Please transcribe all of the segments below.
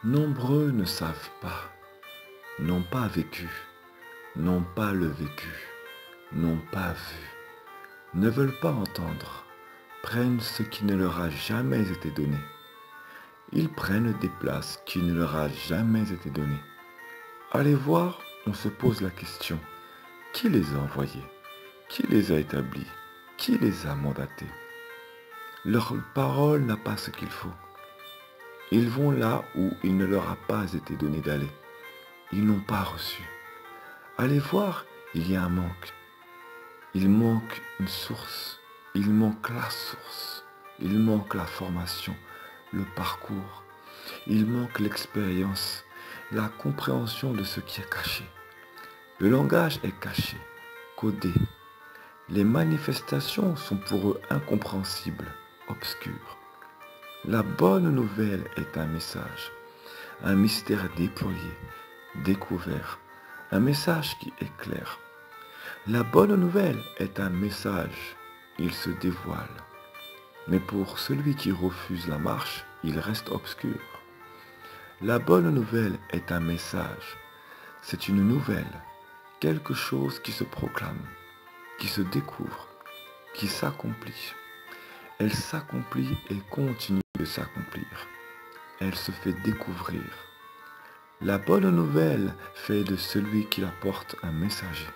Nombreux ne savent pas, n'ont pas vécu, n'ont pas le vécu, n'ont pas vu, ne veulent pas entendre, prennent ce qui ne leur a jamais été donné. Ils prennent des places qui ne leur a jamais été données. À les voir, on se pose la question, qui les a envoyés? Qui les a établis? Qui les a mandatés? Leur parole n'a pas ce qu'il faut. Ils vont là où il ne leur a pas été donné d'aller. Ils n'ont pas reçu. Allez voir, il y a un manque. Il manque une source. Il manque la source. Il manque la formation, le parcours. Il manque l'expérience, la compréhension de ce qui est caché. Le langage est caché, codé. Les manifestations sont pour eux incompréhensibles, obscures. La bonne nouvelle est un mystère déployé, découvert, un message qui éclaire. La bonne nouvelle est un message, il se dévoile. Mais pour celui qui refuse la marche, il reste obscur. La bonne nouvelle est un message, c'est une nouvelle, quelque chose qui se proclame, qui se découvre, qui s'accomplit. Elle s'accomplit et continue de s'accomplir. Elle se fait découvrir. La bonne nouvelle fait de celui qui la porte un messager.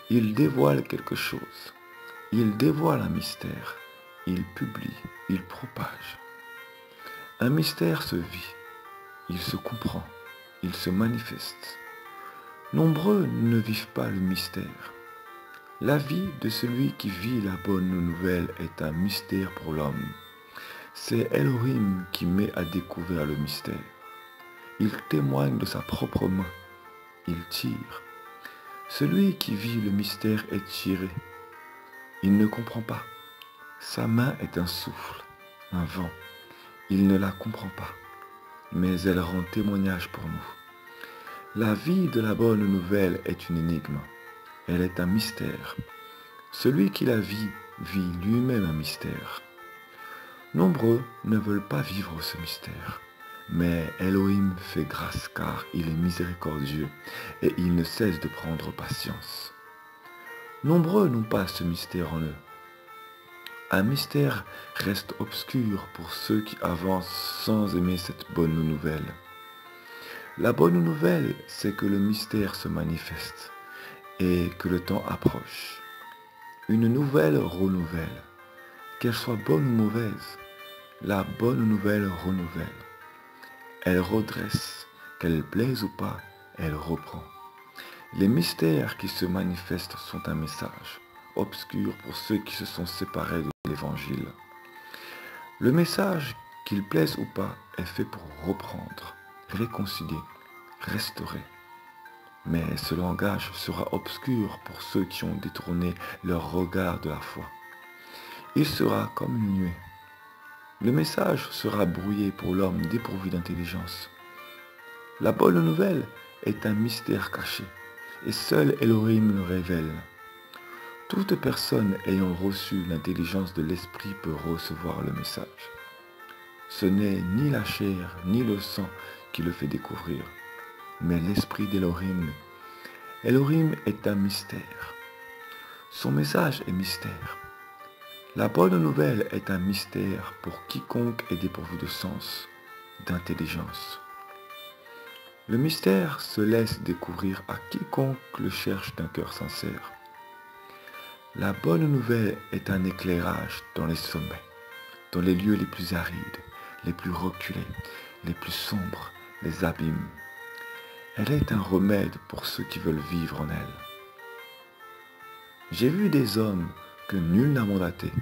Il dévoile quelque chose. Il dévoile un mystère. Il publie, il propage. Un mystère se vit, il se comprend, il se manifeste. Nombreux ne vivent pas le mystère. La vie de celui qui vit la bonne nouvelle est un mystère pour l'homme. C'est Elohim qui met à découvert le mystère. Il témoigne de sa propre main. Il tire. Celui qui vit le mystère est tiré. Il ne comprend pas. Sa main est un souffle, un vent. Il ne la comprend pas, mais elle rend témoignage pour nous. La vie de la bonne nouvelle est une énigme. Elle est un mystère. Celui qui la vit lui-même un mystère. Nombreux ne veulent pas vivre ce mystère. Mais Elohim fait grâce car il est miséricordieux et il ne cesse de prendre patience. Nombreux n'ont pas ce mystère en eux. Un mystère reste obscur pour ceux qui avancent sans aimer cette bonne nouvelle. La bonne nouvelle, c'est que le mystère se manifeste et que le temps approche. Une nouvelle renouvelle, qu'elle soit bonne ou mauvaise, la bonne nouvelle renouvelle. Elle redresse, qu'elle plaise ou pas, elle reprend. Les mystères qui se manifestent sont un message, obscur pour ceux qui se sont séparés de l'Évangile. Le message, qu'il plaise ou pas, est fait pour reprendre, réconcilier, restaurer. Mais ce langage sera obscur pour ceux qui ont détourné leur regard de la foi. Il sera comme une nuée. Le message sera brouillé pour l'homme dépourvu d'intelligence. La bonne nouvelle est un mystère caché, et seul Elohim le révèle. Toute personne ayant reçu l'intelligence de l'esprit peut recevoir le message. Ce n'est ni la chair ni le sang qui le fait découvrir, mais l'esprit d'Elohim. Elohim est un mystère. Son message est mystère. La bonne nouvelle est un mystère pour quiconque est dépourvu de sens, d'intelligence. Le mystère se laisse découvrir à quiconque le cherche d'un cœur sincère. La bonne nouvelle est un éclairage dans les sommets, dans les lieux les plus arides, les plus reculés, les plus sombres, les abîmes. Elle est un remède pour ceux qui veulent vivre en elle. J'ai vu des hommes que nul n'a mandatés,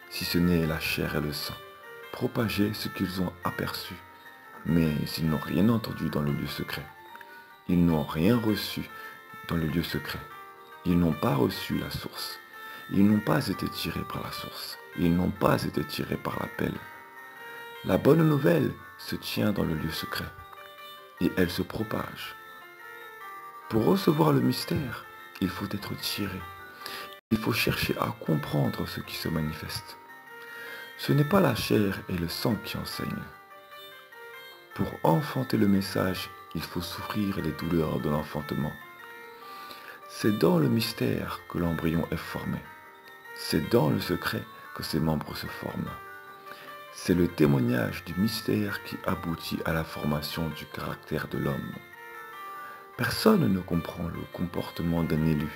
si ce n'est la chair et le sang, propager ce qu'ils ont aperçu, mais ils n'ont rien entendu dans le lieu secret. Ils n'ont rien reçu dans le lieu secret. Ils n'ont pas reçu la source. Ils n'ont pas été tirés par la source. Ils n'ont pas été tirés par l'appel. La bonne nouvelle se tient dans le lieu secret et elle se propage. Pour recevoir le mystère, il faut être tiré. Il faut chercher à comprendre ce qui se manifeste. Ce n'est pas la chair et le sang qui enseignent. Pour enfanter le message, il faut souffrir les douleurs de l'enfantement. C'est dans le mystère que l'embryon est formé. C'est dans le secret que ses membres se forment. C'est le témoignage du mystère qui aboutit à la formation du caractère de l'homme. Personne ne comprend le comportement d'un élu,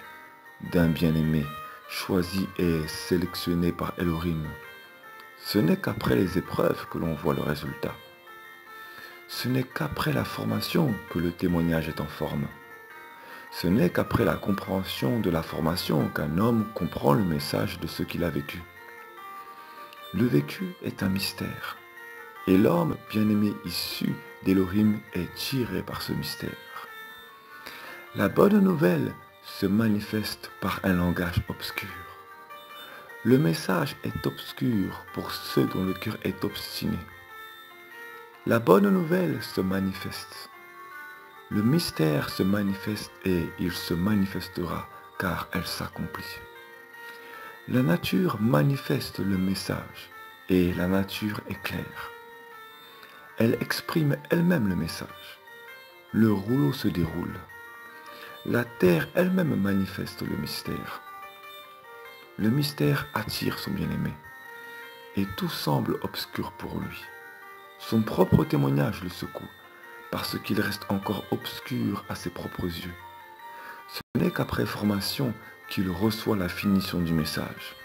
d'un bien-aimé, choisi et sélectionné par Elohim. Ce n'est qu'après les épreuves que l'on voit le résultat. Ce n'est qu'après la formation que le témoignage est en forme. Ce n'est qu'après la compréhension de la formation qu'un homme comprend le message de ce qu'il a vécu. Le vécu est un mystère, et l'homme bien-aimé issu d'Elohim est tiré par ce mystère. La bonne nouvelle se manifeste par un langage obscur. Le message est obscur pour ceux dont le cœur est obstiné. La bonne nouvelle se manifeste. Le mystère se manifeste et il se manifestera car elle s'accomplit. La nature manifeste le message et la nature est claire. Elle exprime elle-même le message. Le rouleau se déroule. La terre elle-même manifeste le mystère. Le mystère attire son bien-aimé et tout semble obscur pour lui. Son propre témoignage le secoue parce qu'il reste encore obscur à ses propres yeux. Ce n'est qu'après formation qu'il reçoit la finition du message.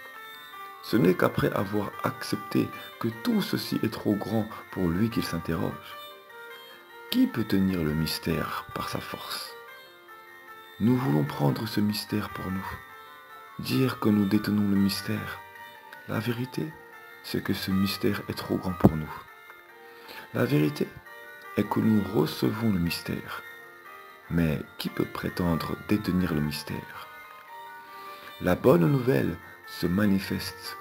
Ce n'est qu'après avoir accepté que tout ceci est trop grand pour lui qu'il s'interroge. Qui peut tenir le mystère par sa force? Nous voulons prendre ce mystère pour nous, dire que nous détenons le mystère. La vérité, c'est que ce mystère est trop grand pour nous. La vérité est que nous recevons le mystère. Mais qui peut prétendre détenir le mystère? La bonne nouvelle se manifeste.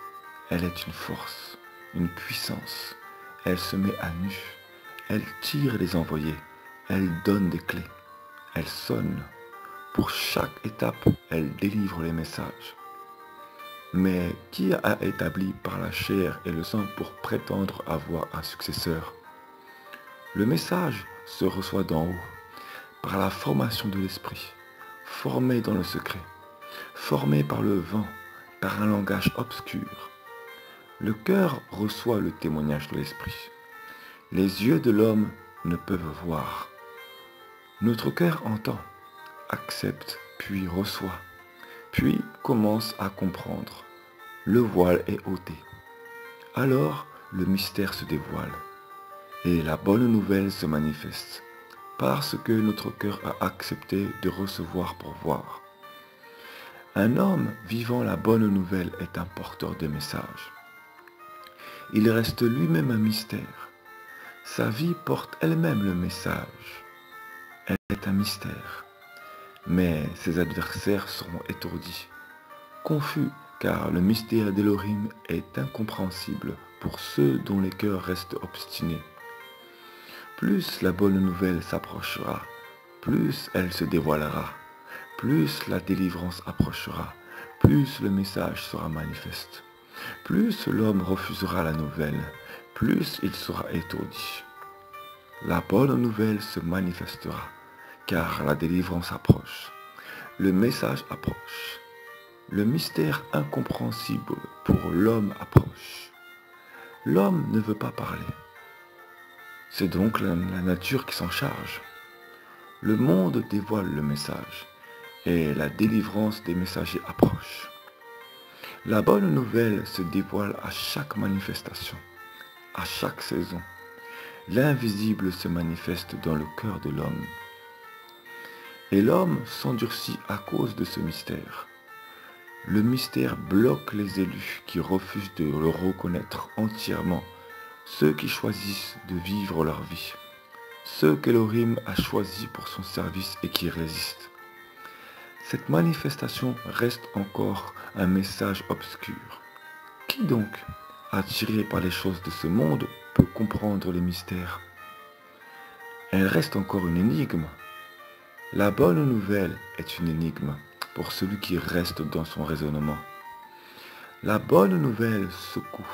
Elle est une force, une puissance. Elle se met à nu. Elle tire les envoyés. Elle donne des clés. Elle sonne. Pour chaque étape, elle délivre les messages. Mais qui a établi par la chair et le sang pour prétendre avoir un successeur? Le message se reçoit d'en haut, par la formation de l'esprit, formé dans le secret, formé par le vent, par un langage obscur. Le cœur reçoit le témoignage de l'esprit. Les yeux de l'homme ne peuvent voir. Notre cœur entend, accepte, puis reçoit, puis commence à comprendre. Le voile est ôté. Alors, le mystère se dévoile et la bonne nouvelle se manifeste parce que notre cœur a accepté de recevoir pour voir. Un homme vivant la bonne nouvelle est un porteur de message. Il reste lui-même un mystère. Sa vie porte elle-même le message. Elle est un mystère. Mais ses adversaires seront étourdis, confus, car le mystère d'Elohim est incompréhensible pour ceux dont les cœurs restent obstinés. Plus la bonne nouvelle s'approchera, plus elle se dévoilera, plus la délivrance approchera, plus le message sera manifeste. Plus l'homme refusera la nouvelle, plus il sera étourdi. La bonne nouvelle se manifestera, car la délivrance approche. Le message approche. Le mystère incompréhensible pour l'homme approche. L'homme ne veut pas parler. C'est donc la nature qui s'en charge. Le monde dévoile le message et la délivrance des messagers approche. La bonne nouvelle se dévoile à chaque manifestation, à chaque saison. L'invisible se manifeste dans le cœur de l'homme. Et l'homme s'endurcit à cause de ce mystère. Le mystère bloque les élus qui refusent de le reconnaître entièrement, ceux qui choisissent de vivre leur vie, ceux qu'Elohim a choisis pour son service et qui résistent. Cette manifestation reste encore un message obscur. Qui donc, attiré par les choses de ce monde, peut comprendre les mystères? Elle reste encore une énigme. La bonne nouvelle est une énigme pour celui qui reste dans son raisonnement. La bonne nouvelle secoue,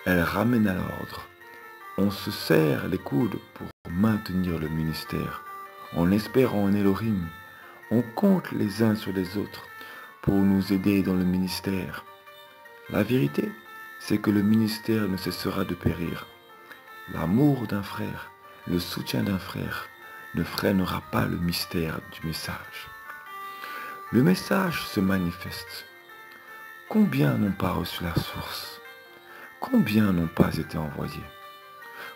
elle ramène à l'ordre. On se serre les coudes pour maintenir le ministère, en espérant en Elohim. On compte les uns sur les autres pour nous aider dans le ministère. La vérité, c'est que le ministère ne cessera de périr. L'amour d'un frère, le soutien d'un frère ne freinera pas le mystère du message. Le message se manifeste. Combien n'ont pas reçu la source? Combien n'ont pas été envoyés?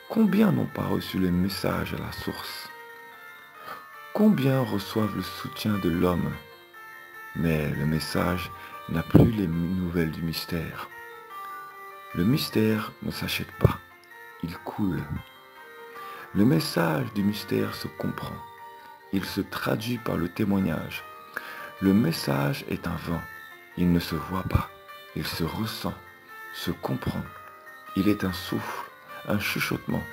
Combien n'ont pas reçu le message à la source? Combien reçoivent le soutien de l'homme? Mais le message n'a plus les nouvelles du mystère. Le mystère ne s'achète pas, il coule. Le message du mystère se comprend, il se traduit par le témoignage. Le message est un vent, il ne se voit pas, il se ressent, se comprend. Il est un souffle, un chuchotement,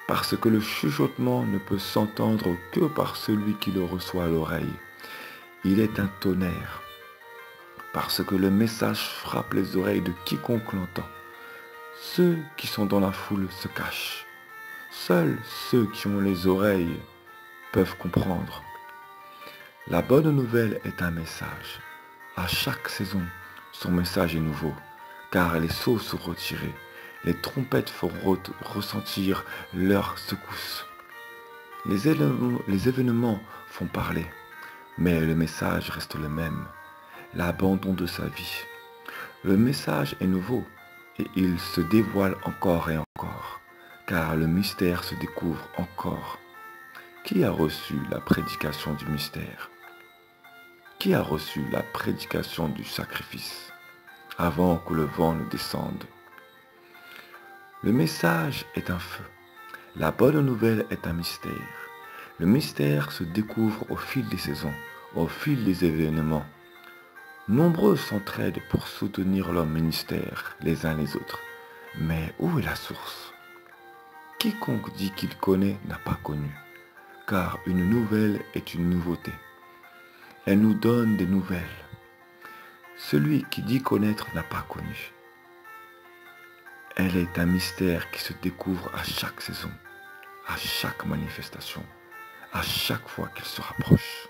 parce que le chuchotement ne peut s'entendre que par celui qui le reçoit à l'oreille. Il est un tonnerre, parce que le message frappe les oreilles de quiconque l'entend. Ceux qui sont dans la foule se cachent. Seuls ceux qui ont les oreilles peuvent comprendre. La bonne nouvelle est un message. À chaque saison, son message est nouveau, car les sceaux sont retirés. Les trompettes font ressentir leur secousse. Les événements font parler, mais le message reste le même, l'abandon de sa vie. Le message est nouveau et il se dévoile encore et encore, car le mystère se découvre encore. Qui a reçu la prédication du mystère? Qui a reçu la prédication du sacrifice avant que le vent ne descende? Le message est un feu. La bonne nouvelle est un mystère. Le mystère se découvre au fil des saisons, au fil des événements. Nombreux s'entraident pour soutenir leur ministère les uns les autres. Mais où est la source? Quiconque dit qu'il connaît n'a pas connu, car une nouvelle est une nouveauté. Elle nous donne des nouvelles. Celui qui dit connaître n'a pas connu. Elle est un mystère qui se découvre à chaque saison, à chaque manifestation, à chaque fois qu'il se rapproche.